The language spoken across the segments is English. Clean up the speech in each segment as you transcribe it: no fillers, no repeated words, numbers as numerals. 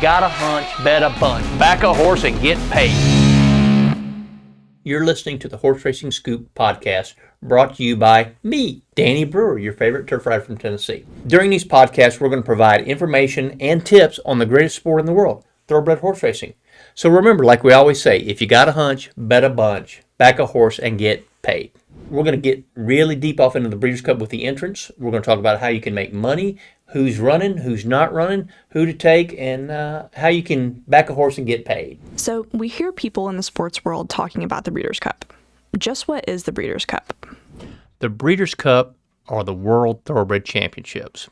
got a hunch, bet a bunch. Back a horse and get paid. You're listening to the Horse Racing Scoop podcast, brought to you by me, Danny Brewer, your favorite turf rider from Tennessee. During these podcasts, we're going to provide information and tips on the greatest sport in the world, thoroughbred horse racing. So remember, like we always say, if you got a hunch, bet a bunch, back a horse, and get paid. We're going to get really deep off into the Breeders' Cup with the entrants. We're going to talk about how you can make money, who's running, who's not running, who to take, and how you can back a horse and get paid. So we hear people in the sports world talking about the Breeders' Cup. Just what is the Breeders' Cup? The Breeders' Cup are the World Thoroughbred Championships.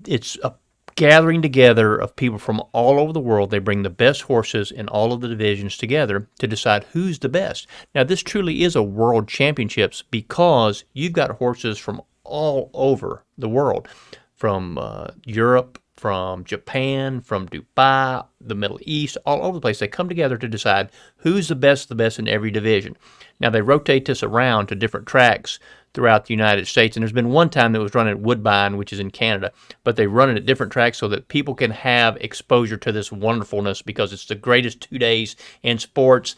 It's a gathering together of people from all over the world. They bring the best horses in all of the divisions together to decide who's the best. Now, this truly is a world championships because you've got horses from all over the world, from Europe, from Japan, from Dubai, the Middle East, all over the place. They come together to decide who's the best in every division. Now, they rotate this around to different tracks throughout the United States, and there's been one time that was run at Woodbine, which is in Canada, but they run it at different tracks so that people can have exposure to this wonderfulness because it's the greatest 2 days in sports,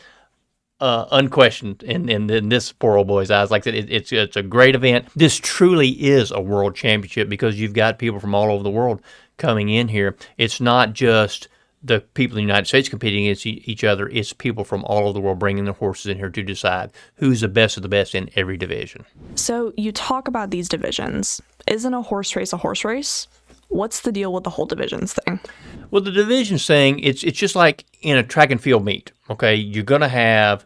unquestioned in this poor old boy's eyes. Like I said, it's a great event. This truly is a world championship because you've got people from all over the world coming in here. It's not just the people in the United States competing against each other. It's people from all over the world bringing their horses in here to decide who's the best of the best in every division. So you talk about these divisions. Isn't a horse race a horse race? What's the deal with the whole divisions thing? Well, the divisions thing, it's just like in a track and field meet, okay? You're going to have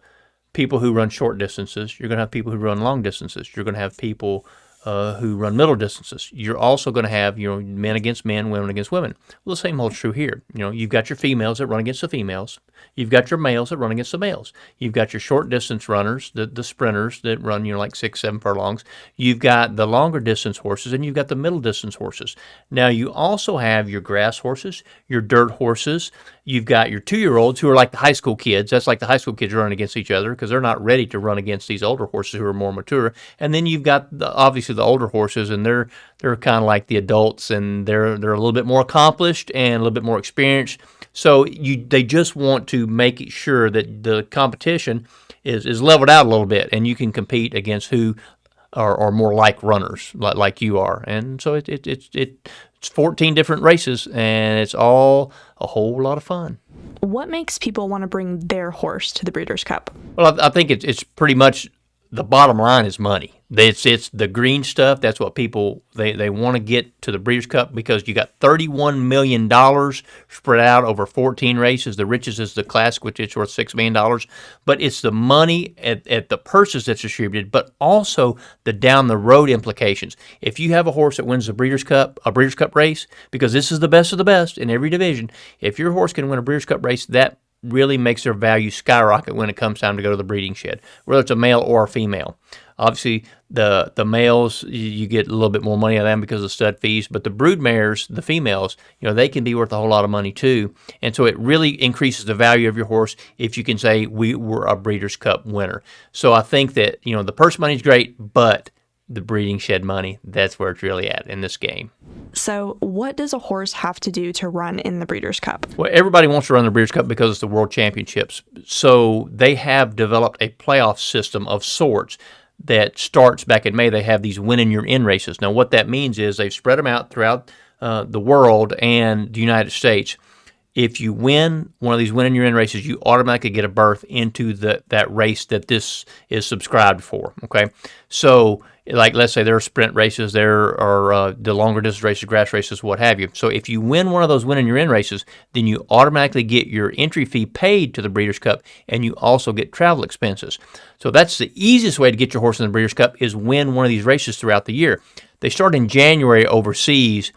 people who run short distances. You're going to have people who run long distances. You're going to have people who run middle distances. You're also going to have, men against men, women against women. Well, the same holds true here. You've got your females that run against the females. You've got your males that run against the males. You've got your short distance runners, the sprinters that run, like 6, 7 furlongs. You've got the longer distance horses, and you've got the middle distance horses. Now, you also have your grass horses, your dirt horses. You've got your 2-year-olds who are like the high school kids. That's like the high school kids running against each other because they're not ready to run against these older horses who are more mature. And then you've got obviously the older horses, and they're kind of like the adults, and they're a little bit more accomplished and a little bit more experienced. So they just want to make sure that the competition is leveled out a little bit, and you can compete against who are more like runners, like you are. And so it's 14 different races, and it's all a whole lot of fun. What makes people want to bring their horse to the Breeders' Cup? Well, I think it's pretty much the bottom line is money. It's the green stuff. That's what people, they want to get to the Breeders' Cup because you got $31 million spread out over 14 races. The richest is the Classic, which is worth $6 million. But it's the money at the purses that's distributed, but also the down the road implications. If you have a horse that wins the Breeders' Cup, a Breeders' Cup race, because this is the best of the best in every division, if your horse can win a Breeders' Cup race, that really makes their value skyrocket when it comes time to go to the breeding shed, whether it's a male or a female. Obviously, the males, you get a little bit more money out of them because of stud fees, but the brood mares, the females, they can be worth a whole lot of money too. And so it really increases the value of your horse if you can say we were a Breeders' Cup winner. So I think that, the purse money is great, but the breeding shed money, that's where it's really at in this game. So what does a horse have to do to run in the Breeders' Cup? Well, everybody wants to run the Breeders' Cup because it's the World Championships. So they have developed a playoff system of sorts that starts back in May. They have these win-and-you're-in races. Now, what that means is they've spread them out throughout the world and the United States. If you win one of these win-and-you're-in races, you automatically get a berth into that race that this is subscribed for, okay? So, like, let's say there are sprint races, there are the longer distance races, grass races, what have you. So if you win one of those win-and-you're-in races, then you automatically get your entry fee paid to the Breeders' Cup, and you also get travel expenses. So that's the easiest way to get your horse in the Breeders' Cup is win one of these races throughout the year. They start in January overseas,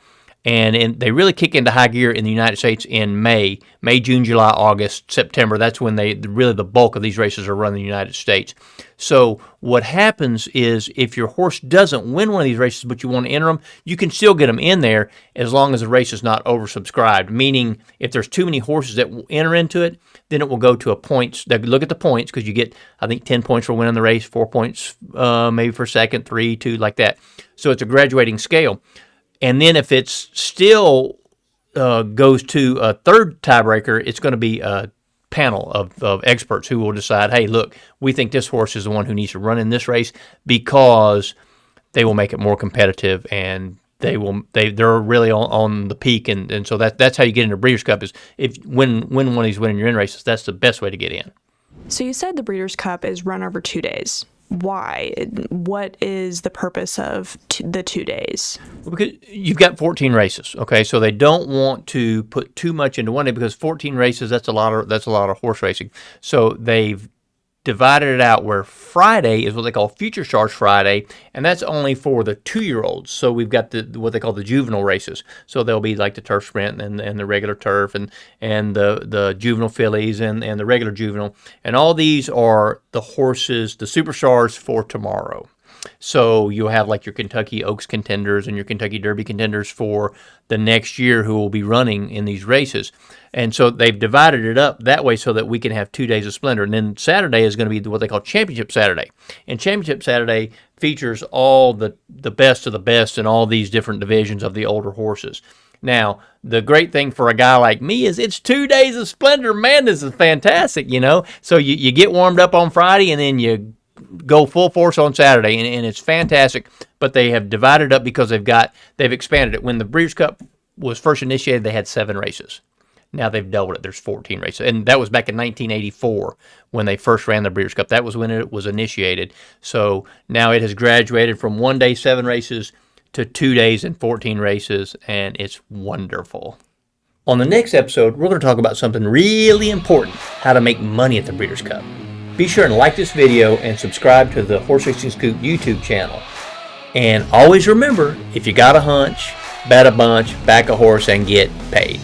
and they really kick into high gear in the United States in May, June, July, August, September. That's when really the bulk of these races are run in the United States. So what happens is if your horse doesn't win one of these races but you want to enter them, you can still get them in there as long as the race is not oversubscribed, meaning if there's too many horses that will enter into it, then it will go to a points. They look at the points because you get, I think, 10 points for winning the race, 4 points maybe for second, 3, 2, like that. So it's a graduating scale. And then if it's still goes to a third tiebreaker, it's going to be a panel of experts who will decide, hey, look, we think this horse is the one who needs to run in this race because they will make it more competitive, and they're really on the peak, and so that's how you get into Breeders' Cup, is if when one of these winning your in races, that's the best way to get in. So you said the Breeders' Cup is run over 2 days. Why? What is the purpose of the 2 days? Well, because you've got 14 races, okay? So they don't want to put too much into one day, because 14 races, that's a lot of horse racing. So they've divided it out where Friday is what they call Future Stars Friday, and that's only for the 2-year-olds. So we've got what they call the juvenile races. So they'll be like the turf sprint and the regular turf and the juvenile fillies and the regular juvenile. And all these are the horses, the superstars for tomorrow. So you'll have like your Kentucky Oaks contenders and your Kentucky Derby contenders for the next year who will be running in these races. And so they've divided it up that way so that we can have 2 days of splendor. And then Saturday is going to be what they call Championship Saturday. And Championship Saturday features all the best of the best in all these different divisions of the older horses. Now, the great thing for a guy like me is it's 2 days of splendor. Man, this is fantastic, you know. So you get warmed up on Friday, and then you go full force on Saturday, and it's fantastic. But they have divided up because they've expanded it. When the Breeders' Cup was first initiated, they had 7 races. Now they've doubled it. There's 14 races. And that was back in 1984 when they first ran the Breeders' Cup. That was when it was initiated. So now it has graduated from 1 day, 7 races to 2 days and 14 races, and it's wonderful. On the next episode, we're going to talk about something really important, how to make money at the Breeders' Cup. Be sure and like this video and subscribe to the Horse Racing Scoop YouTube channel. And always remember, if you got a hunch, bet a bunch, back a horse, and get paid.